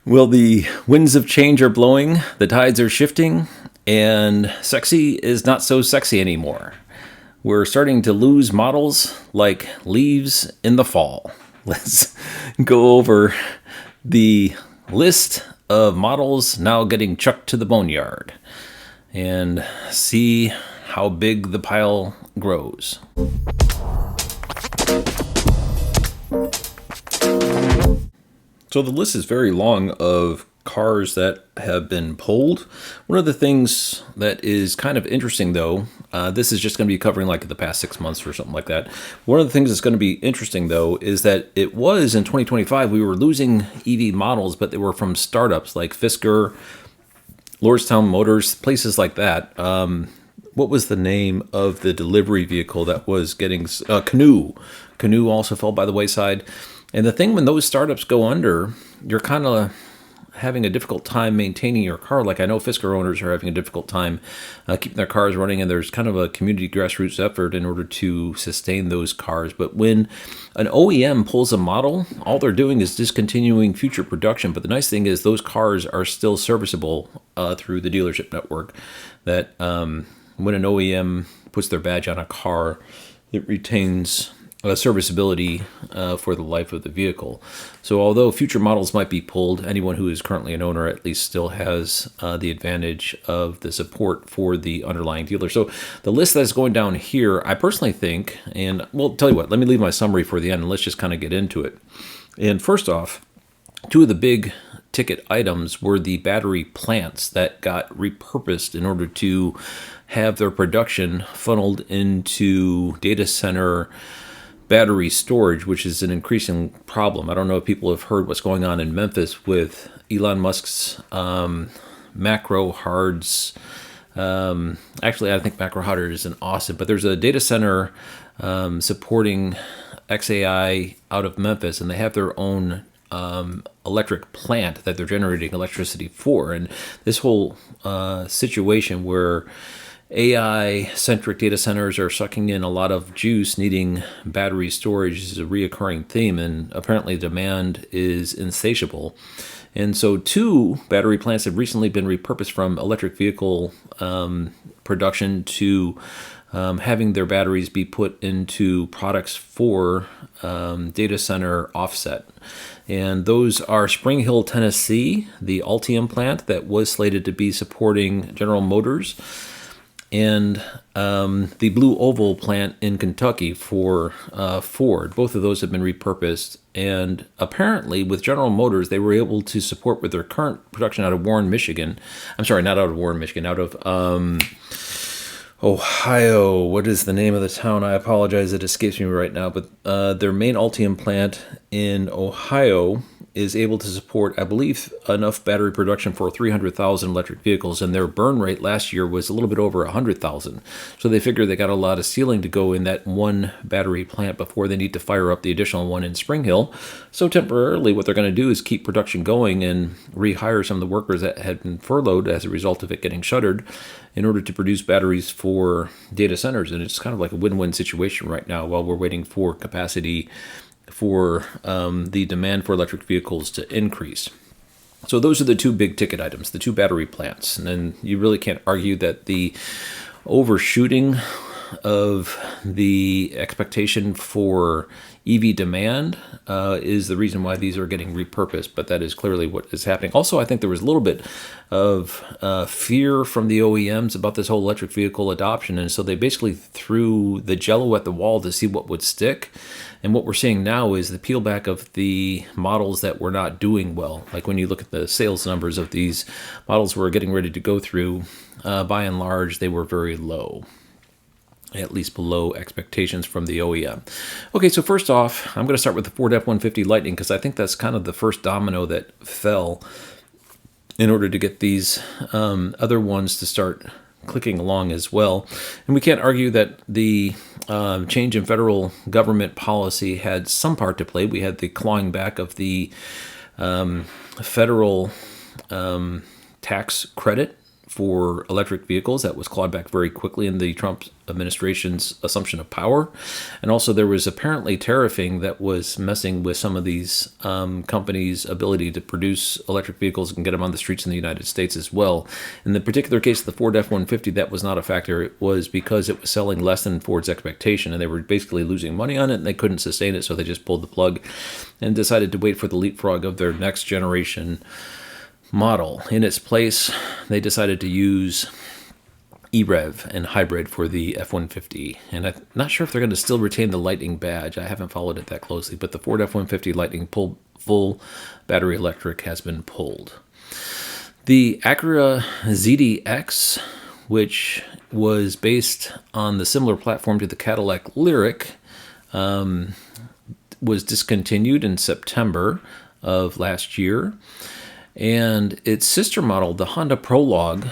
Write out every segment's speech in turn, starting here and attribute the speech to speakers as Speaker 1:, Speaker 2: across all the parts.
Speaker 1: Well, the winds of change are blowing, the tides are shifting, and sexy is not so sexy anymore. We're starting to lose models like leaves in the fall. Let's go over the list of models now getting chucked to the boneyard and see how big the pile grows. So the list is very long of cars that have been pulled. One of the things that is kind of interesting, though, this is just going to be covering like the past 6 months or something like that. One of the things that's going to be interesting, though, is that it was in 2025 we were losing EV models, but they were from startups like Fisker, Lordstown Motors, places like that. What was the name of the delivery vehicle that was getting Canoo? Canoo also fell by the wayside. And the thing when those startups go under, you're kind of having a difficult time maintaining your car. Like I know Fisker owners are having a difficult time keeping their cars running, and there's kind of a community grassroots effort in order to sustain those cars. But when an OEM pulls a model, all they're doing is discontinuing future production. But the nice thing is those cars are still serviceable through the dealership network. That when an OEM puts their badge on a car, it retains serviceability for the life of the vehicle. So although future models might be pulled, anyone who is currently an owner at least still has the advantage of the support for the underlying dealer. So the list that's going down here, I personally think, and well, tell you what, let me leave my summary for the end and let's just kind of get into it. And first off, two of the big ticket items were the battery plants that got repurposed in order to have their production funneled into data center battery storage, which is an increasing problem. I don't know if people have heard what's going on in Memphis with Elon Musk's macro hards. Actually, I think macro hard is an awesome, but there's a data center supporting XAI out of Memphis, and they have their own electric plant that they're generating electricity for. And this whole situation where AI-centric data centers are sucking in a lot of juice, needing battery storage is a reoccurring theme, and apparently demand is insatiable. And so two battery plants have recently been repurposed from electric vehicle production to having their batteries be put into products for data center offset. And those are Spring Hill, Tennessee, the Ultium plant that was slated to be supporting General Motors, and the Blue Oval plant in Kentucky for Ford. Both of those have been repurposed. And apparently with General Motors, they were able to support with their current production out of Warren, Michigan. I'm sorry, not out of Warren, Michigan, out of Ohio. What is the name of the town? I apologize, it escapes me right now. But their main Ultium plant in Ohio is able to support, I believe, enough battery production for 300,000 electric vehicles, and their burn rate last year was a little bit over 100,000. So they figure they got a lot of ceiling to go in that one battery plant before they need to fire up the additional one in Spring Hill. So temporarily, what they're going to do is keep production going and rehire some of the workers that had been furloughed as a result of it getting shuttered in order to produce batteries for data centers. And it's kind of like a win-win situation right now while we're waiting for capacity for the demand for electric vehicles to increase. So those are the two big ticket items, the two battery plants. And then you really can't argue that the overshooting of the expectation for EV demand is the reason why these are getting repurposed, but that is clearly what is happening. Also, I think there was a little bit of fear from the OEMs about this whole electric vehicle adoption, and so they basically threw the jello at the wall to see what would stick. And what we're seeing now is the peel back of the models that were not doing well. Like when you look at the sales numbers of these models we're getting ready to go through, by and large, they were very low, at least below expectations from the OEM. Okay, so first off, I'm going to start with the Ford F-150 Lightning because I think that's kind of the first domino that fell in order to get these other ones to start clicking along as well. And we can't argue that the change in federal government policy had some part to play. We had the clawing back of the federal tax credit for electric vehicles that was clawed back very quickly in the Trump administration's assumption of power. And also there was apparently tariffing that was messing with some of these companies' ability to produce electric vehicles and get them on the streets in the United States as well. In the particular case of the Ford F-150, that was not a factor. It was because it was selling less than Ford's expectation, and they were basically losing money on it, and they couldn't sustain it, so they just pulled the plug and decided to wait for the leapfrog of their next generation model. In its place, they decided to use E-Rev and hybrid for the F-150. And I'm not sure if they're going to still retain the Lightning badge. I haven't followed it that closely, but the Ford F-150 Lightning full battery electric has been pulled. The Acura ZDX, which was based on the similar platform to the Cadillac Lyriq, was discontinued in September of last year. And its sister model, the Honda Prologue,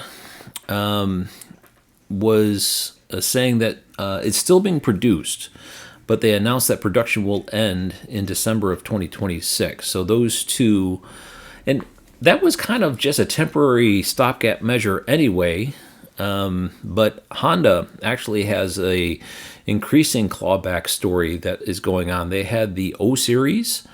Speaker 1: was saying that it's still being produced, but they announced that production will end in December of 2026. So those two, and that was kind of just a temporary stopgap measure anyway. But Honda actually has a increasing clawback story that is going on. They had the O Series,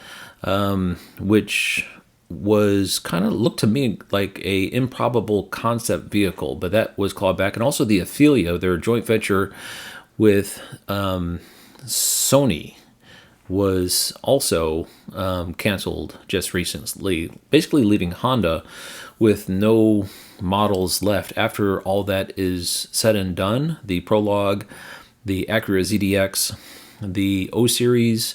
Speaker 1: which was kind of looked to me like a improbable concept vehicle, but that was clawed back. And also the Ophelia, their joint venture with Sony, was also canceled just recently, basically leaving Honda with no models left. After all that is said and done, the Prologue, the Acura ZDX, the O Series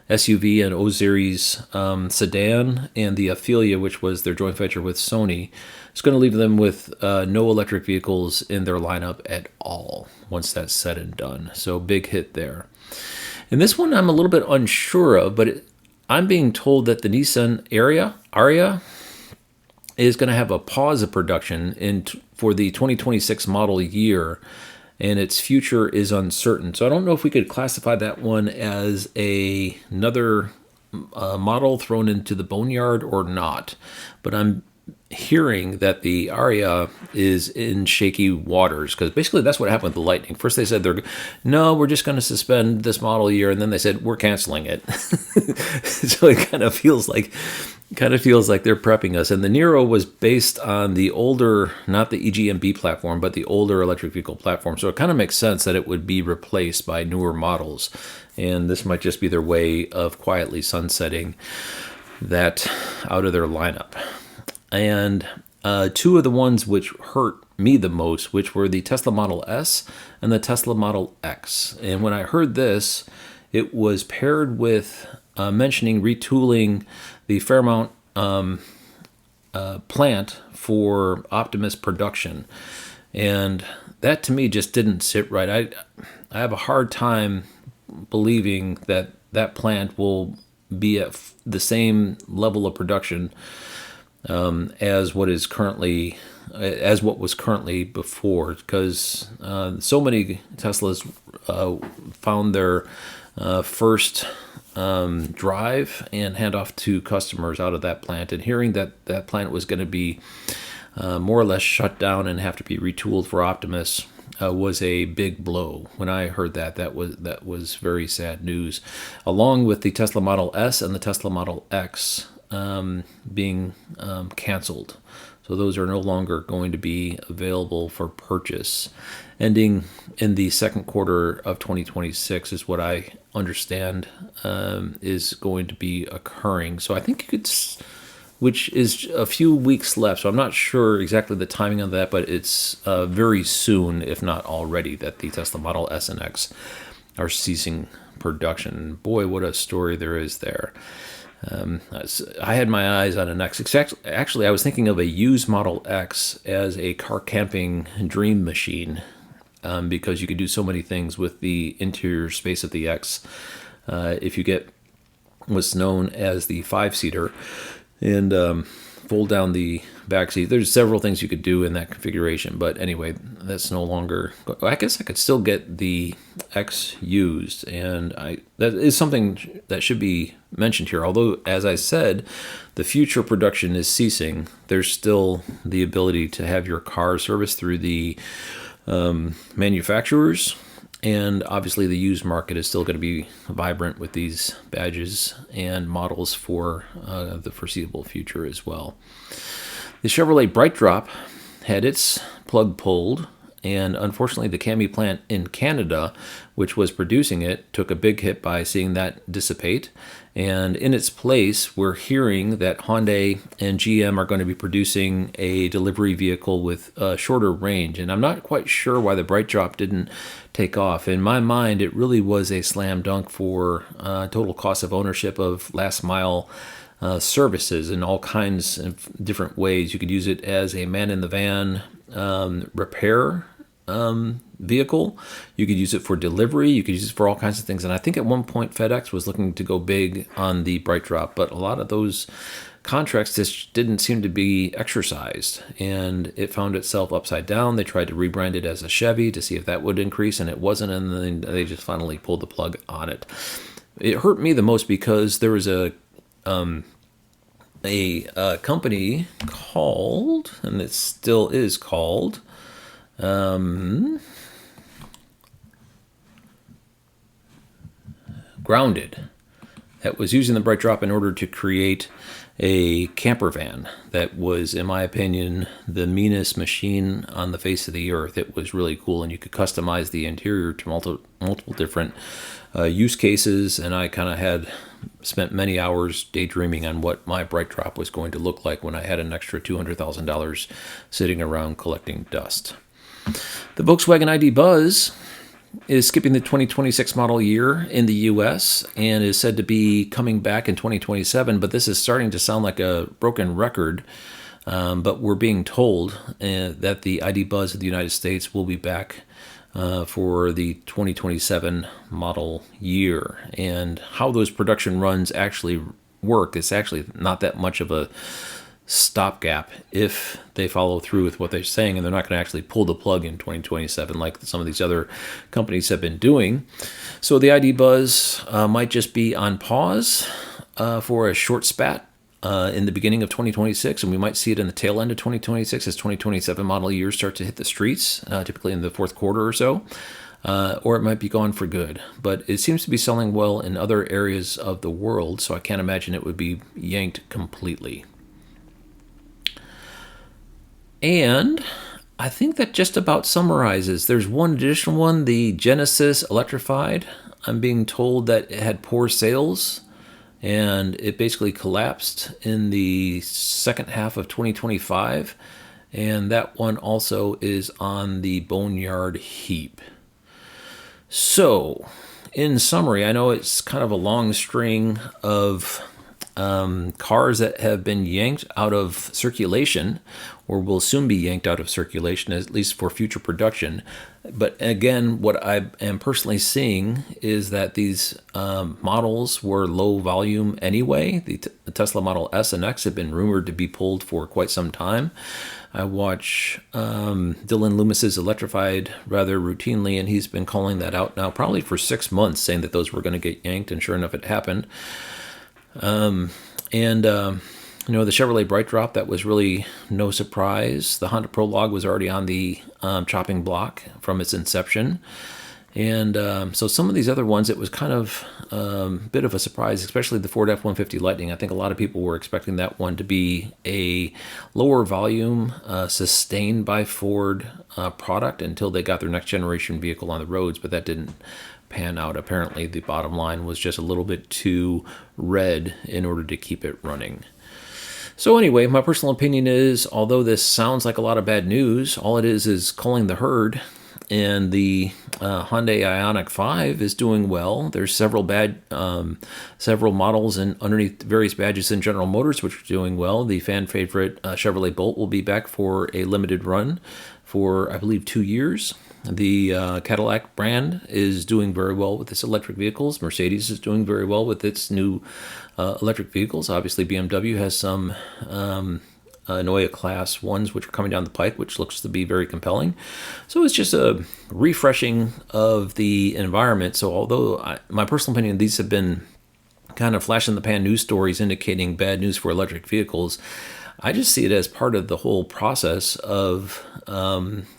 Speaker 1: SUV and O Series sedan, and the Ophelia, which was their joint venture with Sony, is going to leave them with no electric vehicles in their lineup at all once that's said and done. So big hit there. And this one I'm a little bit unsure of, but I'm being told that the Nissan Ariya is going to have a pause of production for the 2026 model year, and its future is uncertain. So I don't know if we could classify that one as another model thrown into the boneyard or not. But I'm hearing that the Ariya is in shaky waters, because basically that's what happened with the Lightning. First they said we're just going to suspend this model year, and then they said we're canceling it. So it kind of feels like they're prepping us. And the Niro was based on the older, not the EGMB platform, but the older electric vehicle platform. So it kind of makes sense that it would be replaced by newer models. And this might just be their way of quietly sunsetting that out of their lineup. And two of the ones which hurt me the most, which were the Tesla Model S and the Tesla Model X. And when I heard this, it was paired with mentioning retooling the Fairmount plant for Optimus production. And that to me just didn't sit right. I have a hard time believing that that plant will be at the same level of production as what was currently before, because so many Teslas found their first drive and handoff to customers out of that plant, and hearing that that plant was going to be more or less shut down and have to be retooled for Optimus was a big blow. When I heard that was very sad news, along with the Tesla Model S and the Tesla Model X being canceled. So those are no longer going to be available for purchase. Ending in the second quarter of 2026 is what I understand is going to be occurring. So I think which is a few weeks left. So I'm not sure exactly the timing of that, but it's very soon, if not already, that the Tesla Model S and X are ceasing production. Boy, what a story there is there. I had my eyes on an X. Actually, I was thinking of a used Model X as a car camping dream machine, because you could do so many things with the interior space of the X. If you get what's known as the 5-seater, and fold down the back seat. There's several things you could do in that configuration, but anyway, that's no longer. I guess I could still get the X used, and that is something that should be mentioned here. Although, as I said, the future production is ceasing. There's still the ability to have your car serviced through the manufacturers. And obviously the used market is still going to be vibrant with these badges and models for the foreseeable future as well. The Chevrolet Bright Drop had its plug pulled, and unfortunately the Cami plant in Canada, which was producing it, took a big hit by seeing that dissipate. And in its place, we're hearing that Hyundai and GM are going to be producing a delivery vehicle with a shorter range. And I'm not quite sure why the Bright Drop didn't take off. In my mind, it really was a slam dunk for total cost of ownership of last mile services in all kinds of different ways. You could use it as a man in the van repair vehicle. You could use it for delivery. You could use it for all kinds of things. And I think at one point FedEx was looking to go big on the Bright Drop, but a lot of those contracts just didn't seem to be exercised, and it found itself upside down. They tried to rebrand it as a Chevy to see if that would increase, and it wasn't, and then they just finally pulled the plug on it. It hurt me the most because there was a company called, and it still is called, Grounded, that was using the Bright Drop in order to create a camper van that was, in my opinion, the meanest machine on the face of the earth. It was really cool, and you could customize the interior to multiple different use cases, and I kind of had spent many hours daydreaming on what my Bright Drop was going to look like when I had an extra $200,000 sitting around collecting dust. The Volkswagen ID Buzz is skipping the 2026 model year in the US and is said to be coming back in 2027, but this is starting to sound like a broken record. But we're being told that the ID Buzz of the United States will be back for the 2027 model year. And how those production runs actually work, it's actually not that much of a stopgap if they follow through with what they're saying, and they're not going to actually pull the plug in 2027 like some of these other companies have been doing. So the ID Buzz might just be on pause for a short spat in the beginning of 2026, and we might see it in the tail end of 2026 as 2027 model years start to hit the streets, typically in the fourth quarter or so. Or it might be gone for good. But it seems to be selling well in other areas of the world, so I can't imagine it would be yanked completely. And I think that just about summarizes. There's one additional one, the Genesis Electrified. I'm being told that it had poor sales, and it basically collapsed in the second half of 2025. And that one also is on the boneyard heap. So, in summary, I know it's kind of a long string of cars that have been yanked out of circulation or will soon be yanked out of circulation, at least for future production. But again, what I am personally seeing is that these models were low volume anyway. The Tesla Model S and X have been rumored to be pulled for quite some time. I watch Dylan Loomis's Electrified rather routinely, and he's been calling that out now probably for 6 months, saying that those were going to get yanked, and sure enough, it happened. The Chevrolet Bright Drop, that was really no surprise. The Honda Prologue was already on the chopping block from its inception. And so some of these other ones, it was kind of a bit of a surprise, especially the Ford F-150 Lightning. I think a lot of people were expecting that one to be a lower volume, sustained by Ford product until they got their next generation vehicle on the roads, but that didn't pan out. Apparently, the bottom line was just a little bit too red in order to keep it running. So anyway, my personal opinion is, although this sounds like a lot of bad news, all it is culling the herd. And the Hyundai Ioniq 5 is doing well. There's several models and underneath various badges in General Motors which are doing well. The fan favorite Chevrolet Bolt will be back for a limited run for, I believe, 2 years. The Cadillac brand is doing very well with its electric vehicles. Mercedes is doing very well with its new electric vehicles. Obviously, BMW has some Neue Class 1s, which are coming down the pike, which looks to be very compelling. So it's just a refreshing of the environment. So although my personal opinion, these have been kind of flash in the pan news stories indicating bad news for electric vehicles, I just see it as part of the whole process of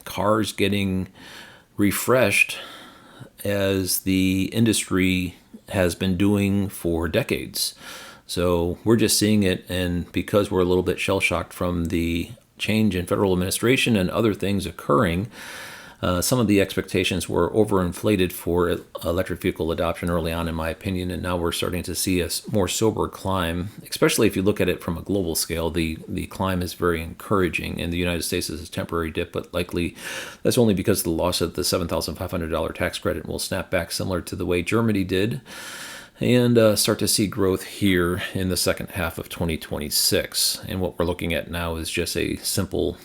Speaker 1: cars getting refreshed as the industry has been doing for decades. So we're just seeing it, and because we're a little bit shell-shocked from the change in federal administration and other things occurring, some of the expectations were overinflated for electric vehicle adoption early on, in my opinion, and now we're starting to see a more sober climb, especially if you look at it from a global scale. The climb is very encouraging. In the United States, it's a temporary dip, but likely that's only because of the loss of the $7,500 tax credit. Will snap back similar to the way Germany did, and start to see growth here in the second half of 2026. And what we're looking at now is just a simple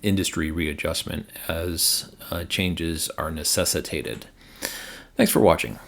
Speaker 1: industry readjustment as changes are necessitated. Thanks for watching.